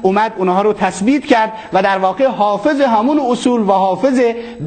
اومد اونها رو تثبیت کرد و در واقع حافظ همون اصول و حافظ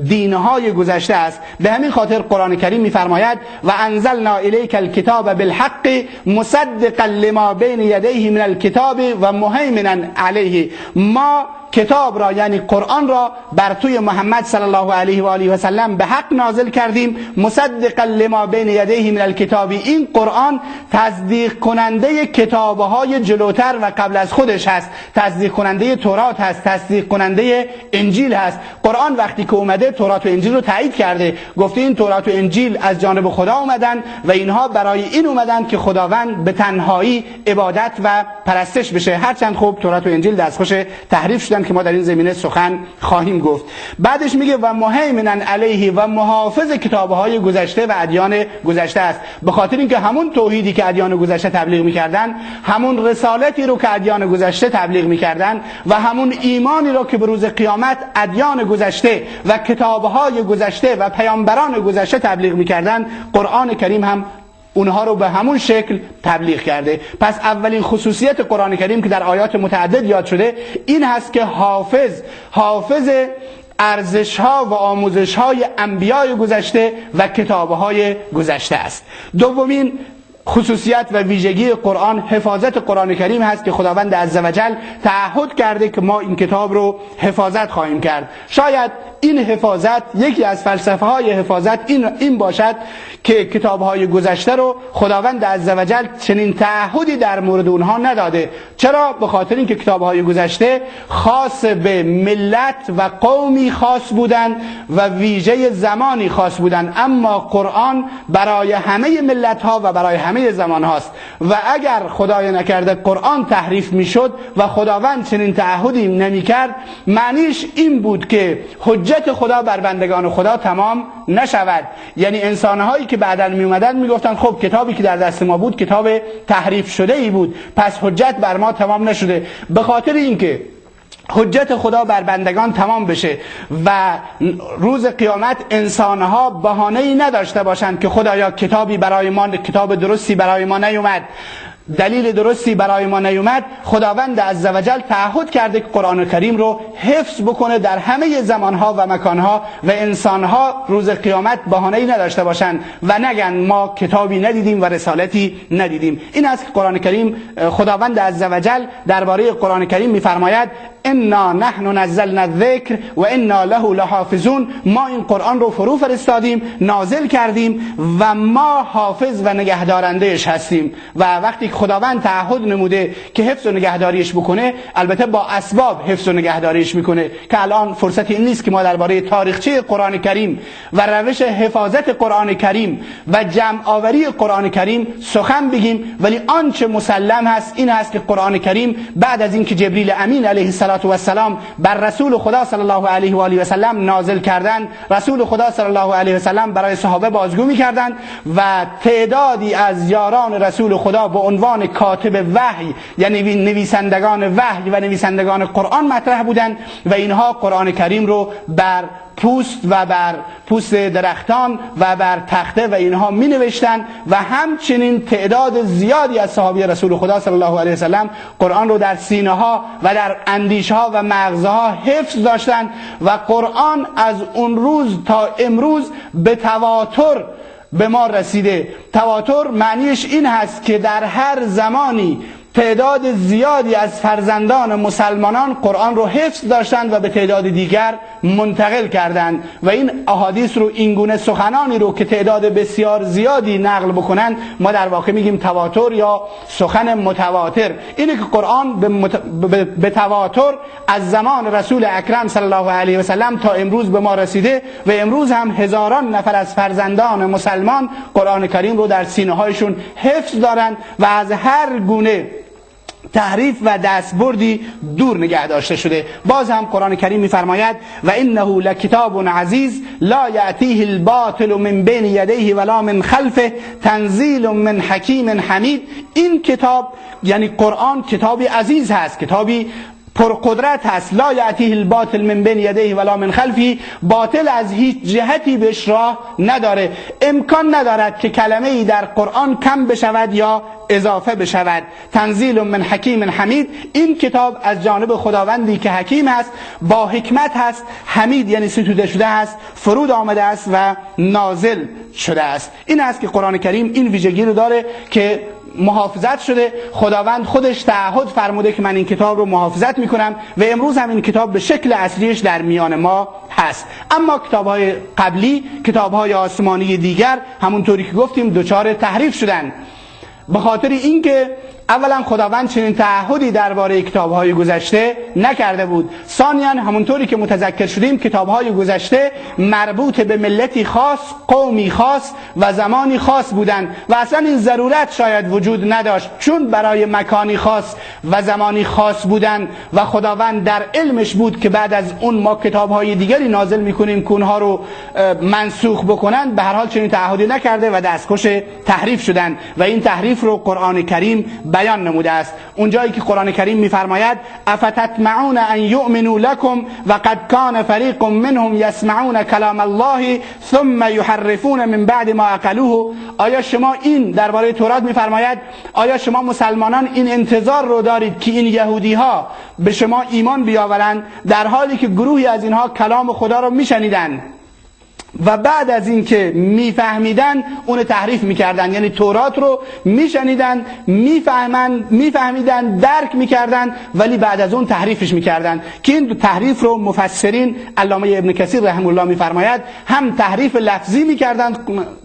دینهای گذشته است. به همین خاطر قرآن کریم میفرماید و انزلنا الیک الکتاب بالحق مصدقا لما بین یدیه من الکتاب و مهیمنا علیه. ما کتاب را یعنی قرآن را بر توی محمد صلی الله علیه و آله و سلم به حق نازل کردیم، مصدقا لما بین یدیه من الکتاب. این قرآن تصدیق کننده کتابهای جلوتر و قبل از خودش هست، تصدیق کننده تورات هست، تصدیق کننده انجیل هست. قرآن وقتی که اومده تورات و انجیل رو تایید کرده، گفته این تورات و انجیل از جانب خدا اومدن و اینها برای این اومدن که خداوند به تنهایی عبادت و پرستش بشه. هرچند خب تورات و انجیل دستخوش تحریف شدن که ما در این زمینه سخن خواهیم گفت. بعدش میگه و مهیمنا علیه و محافظ کتابهای گذشته و ادیان گذشته است. به خاطر اینکه همون توحیدی که ادیان گذشته تبلیغ میکردن، همون رسالتی رو که ادیان گذشته تبلیغ میکردن و همون ایمانی رو که به روز قیامت ادیان گذشته و کتابهای گذشته و پیامبران گذشته تبلیغ میکردن، قرآن کریم هم اونها رو به همون شکل تبلیغ کرده. پس اولین خصوصیت قرآن کریم که در آیات متعدد یاد شده این هست که حافظ ارزش‌ها و آموزش‌های انبیای گذشته و کتاب‌های گذشته است. دومین خصوصیت و ویژگی قرآن حفاظت قرآن کریم هست که خداوند عزوجل تعهد کرده که ما این کتاب رو حفاظت خواهیم کرد. شاید این حفاظت، یکی از فلسفه های حفاظت این باشد که کتاب های گذشته رو خداوند عزوجل چنین تعهدی در مورد اونها نداده. چرا؟ به خاطر اینکه کتاب های گذشته خاص به ملت و قومی خاص بودن و ویژه زمانی خاص بودن، اما قرآن برای همه ملت ها و برای همه زمان هاست. و اگر خدای نکرده قرآن تحریف میشد و خداوند چنین تعهدی نمیکرد، معنیش این بود که حجت خدا بر بندگان خدا تمام نشود. یعنی انسانهایی که بعداً می اومدن میگفتن خب کتابی که در دست ما بود کتاب تحریف شده ای بود، پس حجت بر ما تمام نشده. به خاطر اینکه حجت خدا بر بندگان تمام بشه و روز قیامت انسانها بهانه‌ای نداشته باشند که خدایا کتابی برای ما، کتاب درستی برای ما نیومد، دلیل درستی برای ما نیومد، خداوند عزوجل تعهد کرده که قرآن کریم رو حفظ بکنه در همه زمانها و مکانها و انسانها روز قیامت بهانه‌ای نداشته باشند و نگن ما کتابی ندیدیم و رسالتی ندیدیم. این است که قرآن کریم، خداوند عزوجل درباره قرآن کریم میفرماید انا نحن نزلنا الذکر و انا له لحافظون. ما این قرآن رو فرو فرستادیم، نازل کردیم و ما حافظ و نگهدارندهش هستیم. و وقتی خداوند تعهد نموده که حفظ و نگهداریش بکنه، البته با اسباب حفظ و نگهداریش میکنه که الان فرصتی این نیست که ما درباره تاریخچه قرآن کریم و روش حفاظت قرآن کریم و جمع آوری قرآن کریم سخن بگیم. ولی آنچه مسلم هست این هست که قرآن کریم بعد از اینکه جبریل امین علیه السلام بر رسول خدا صلی الله علیه و آله و سلم نازل کردند، رسول خدا صلی الله علیه و سلم برای صحابه بازگو می‌کردند و تعدادی از یاران رسول خدا به عنوان کاتب وحی، یعنی نویسندگان وحی و نویسندگان قرآن مطرح بودند و اینها قرآن کریم رو بر پوست و بر پوست درختان و بر تخته و اینها می نوشتن و همچنین تعداد زیادی از صحابه رسول خدا صلی الله علیه وسلم قرآن رو در سینه ها و در اندیشه ها و مغزها حفظ داشتن و قرآن از اون روز تا امروز به تواتر به ما رسیده. تواتر معنیش این هست که در هر زمانی تعداد زیادی از فرزندان مسلمانان قرآن رو حفظ داشتند و به تعداد دیگر منتقل کردند و این احادیث رو، این گونه سخنانی رو که تعداد بسیار زیادی نقل بکنند ما در واقع میگیم تواتر یا سخن متواتر. اینه که قرآن به تواتر از زمان رسول اکرم صلی الله علیه و سلم تا امروز به ما رسیده و امروز هم هزاران نفر از فرزندان مسلمان قرآن کریم رو در سینه هایشون حفظ دارند و از هر گونه تحریف و دستبردی دور نگه داشته شده. باز هم قرآن کریم میفرماید و انه لکتاب عزیز لا یأتیه الباطل من بین یدیه ولا من خلفه تنزیل من حکیم حمید. این کتاب یعنی قرآن کتابی عزیز هست، کتابی پرقدرت هست. لا یأتیه الباطل من بین یدیه ولا من خلفه، باطل از هیچ جهتی بهش راه نداره. امکان ندارد که کلمه ای در قرآن کم بشود یا اضافه بشود. تنزیل من حکیم حمید، این کتاب از جانب خداوندی که حکیم است، با حکمت هست، حمید یعنی ستوده شده است، فرود آمده است و نازل شده است. این است که قرآن کریم این ویژگی رو داره که محافظت شده. خداوند خودش تعهد فرموده که من این کتاب رو محافظت میکنم و امروز هم این کتاب به شکل اصلیش در میان ما هست. اما کتاب‌های قبلی، کتاب‌های آسمانی دیگر، همونطوری که گفتیم دچار تحریف شدن، به خاطر اینکه اولا خداوند چنین تعهدی درباره کتاب‌های گذشته نکرده بود. ثانیاً همونطوری که متذکر شدیم کتاب‌های گذشته مربوط به ملتی خاص، قومی خاص و زمانی خاص بودند و اصلا این ضرورت شاید وجود نداشت، چون برای مکانی خاص و زمانی خاص بودند و خداوند در علمش بود که بعد از اون ما کتاب‌های دیگری نازل می‌کنیم که اونها رو منسوخ بکنن. به هر حال چنین تعهدی نکرده و دستخوش تحریف شدند و این تحریف رو قرآن کریم بیان نموده است. اونجایی که قرآن کریم میفرماید افتطمعون ان یؤمنوا لكم وقد كان فریق منهم یسمعون کلام الله ثم یحرفون من بعد ما عقلوه، آیا شما، این درباره تورات میفرماید، آیا شما مسلمانان این انتظار رو دارید که این یهودی ها به شما ایمان بیاورند در حالی که گروهی از اینها کلام خدا رو میشنیدند و بعد از اینکه میفهمیدن اون تحریف میکردن؟ یعنی تورات رو میشنیدن، میفهمیدن، درک میکردن، ولی بعد از اون تحریفش میکردن. که این تحریف رو مفسرین علامه ابن کثیر رحمه الله میفرماید هم تحریف لفظی میکردن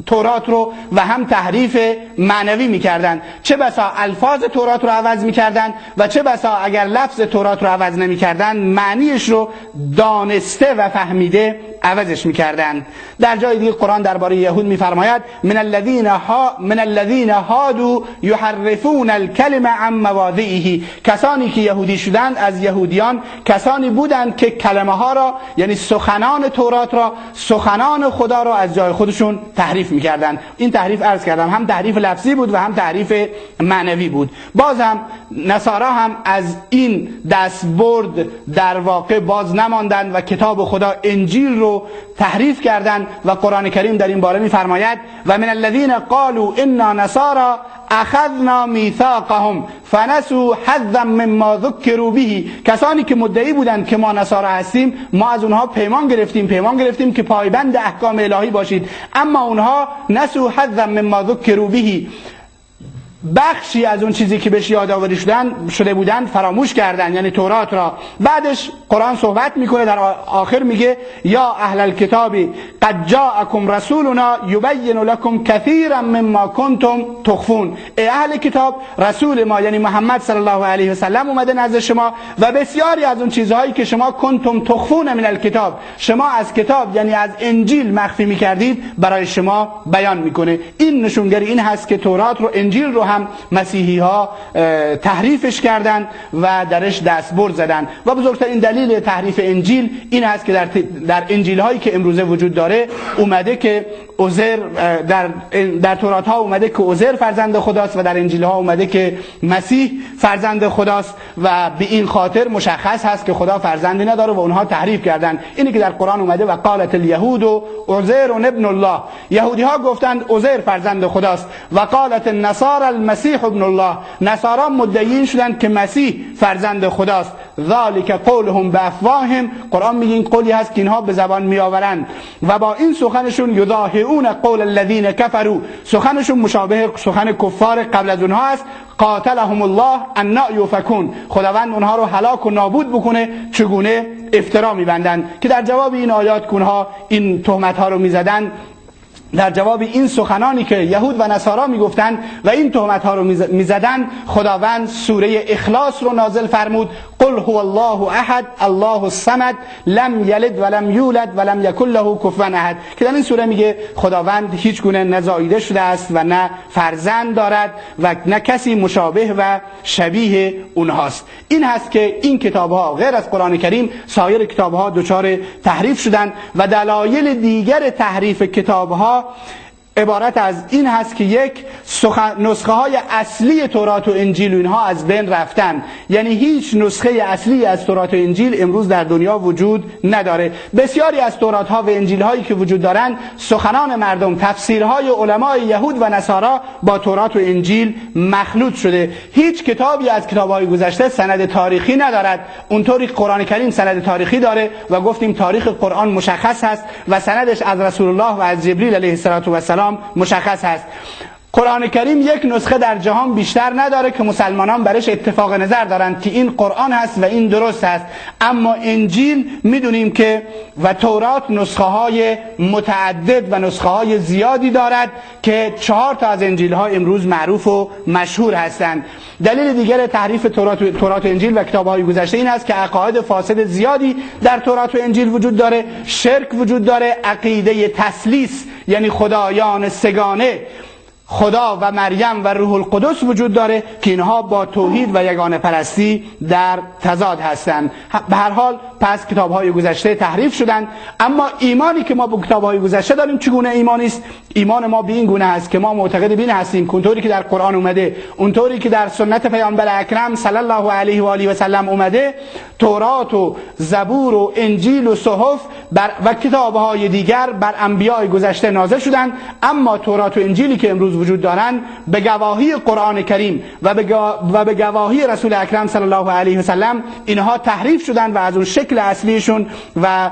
تورات رو و هم تحریف معنوی میکردن. چه بسا الفاظ تورات رو عوض میکردن و چه بسا اگر لفظ تورات رو عوض نمیکردن معنیش رو دانسته و فهمیده عوضش میکردن. در جای دیگه قرآن درباره یهود میفرماید من الذین هادوا یحرفون الکلم عن مواضعه، کسانی که یهودی شدند از یهودیان کسانی بودند که کلمه ها را، یعنی سخنان تورات را، سخنان خدا را از جای خودشون تحریف میکردند. این تحریف عرض کردم هم تحریف لفظی بود و هم تحریف معنوی بود. باز هم نصارا هم از این دستبرد در واقع باز نماندند و کتاب خدا انجیل رو تحریف کردند و قرآن کریم در این باره میفرماید و من الذین قالوا انا نصارى اخذنا میثاقهم فنسوا حظا مما ذکروا به، کسانی که مدعی بودند که ما نصارا هستیم ما از اونها پیمان گرفتیم که پایبند احکام الهی باشید، اما اونها نسوا حظا مما ذکروا به، بخشی از اون چیزی که بهش یادآوری شده بودند فراموش کردن، یعنی تورات را. بعدش قرآن صحبت میکنه، در آخر میگه یا اهل الکتاب قد جاءکم رسولنا یبین لكم کثیرا مما کنتم تخفون، ای اهل کتاب رسول ما یعنی محمد صلی الله علیه و سلم اومده نزد شما و بسیاری از اون چیزهایی که شما کنتم تخفون من الکتاب، شما از کتاب یعنی از انجیل مخفی میکردید برای شما بیان میکنه. این نشونگری این هست که تورات رو، انجیل رو هم مسیحی ها تحریفش کردن و درش دستبرد زدن و بزرگترین دلیل تحریف انجیل این هست که در انجیل هایی که امروزه وجود داره اومده که عزیر، در تورات ها اومده که عزیر فرزند خداست و در انجیل ها اومده که مسیح فرزند خداست و به این خاطر مشخص هست که خدا فرزندی نداره و اونها تحریف کردن. اینی که در قرآن اومده و قالت الیهود عزیر ابن الله، یهودی ها گفتند عزیر فرزند خداست، و قالت النصارى المسیح ابن الله، نصارا مدعیین شدند که مسیح فرزند خداست. ذالک قولهم بافواههم، قرآن میگه این قولی هست که اینها به زبان میآورند و با این سخنشون یضاهئون قول الذین کفروا، سخنشون مشابه سخن کفار قبل از اونها است. قاتلهم الله انا یؤفکون، خداوند اونها رو هلاک و نابود بکنه چگونه افترا میبندن. که در جواب این آیات که اونها این تهمت ها رو میزدن، در جواب این سخنانی که یهود و نصارا میگفتند و این تهمت ها رو میزدن، خداوند سوره اخلاص رو نازل فرمود. قل هو الله احد الله الصمد لم یلد ولم یولد ولم یکن له کفوا احد، که در این سوره میگه خداوند هیچ گونه نزاییده شده است و نه فرزند دارد و نه کسی مشابه و شبیه اونهاست. این هست که این کتاب ها غیر از قرآن کریم سایر کتاب ها دچار تحریف شدند و دلایل دیگر تحریف کتاب ها عبارت از این هست که یک، نسخه های اصلی تورات و انجیل و اینها از بین رفتن، یعنی هیچ نسخه اصلی از تورات و انجیل امروز در دنیا وجود نداره. بسیاری از تورات ها و انجیل هایی که وجود دارن سخنان مردم، تفسیرهای علمای یهود و نصارا با تورات و انجیل مخلوط شده. هیچ کتابی از کتابهای گذشته سند تاریخی ندارد، اونطوری قرآن کریم سند تاریخی داره و گفتیم تاریخ قرآن مشخص هست و سندش از رسول الله و از جبریل علیه السلام مشخص هست. قرآن کریم یک نسخه در جهان بیشتر نداره که مسلمانان برش اتفاق نظر دارند که این قرآن هست و این درست هست، اما انجیل میدونیم که و تورات نسخه های متعدد و نسخه های زیادی دارد که 4 تا از انجیل ها امروز معروف و مشهور هستند. دلیل دیگر تحریف تورات و انجیل و کتاب های گذشته این است که عقاید فاسد زیادی در تورات و انجیل وجود داره، شرک وجود داره، عقیده تثلیث یعنی خدایان سگانه، خدا و مریم و روح القدس وجود داره که اینها با توحید و یگانه پرستی در تضاد هستند. به هر حال پس کتاب‌های گذشته تحریف شدند، اما ایمانی که ما به کتاب‌های گذشته داریم چگونه ایمانی است؟ ایمان ما به این گونه است که ما معتقد به این هستیم که اونطوری که در قرآن اومده، اونطوری که در سنت پیامبر اکرم صلی الله علیه و آله و سلم اومده، تورات و زبور و انجیل و صحف و کتاب‌های دیگر بر انبیاء گذشته نازل شدند، اما تورات و انجیلی که امروز وجود دارند به گواهی قرآن کریم و به گواهی رسول اکرم صلی الله علیه و سلم اینها تحریف شدند و از اون شکل اصلیشون و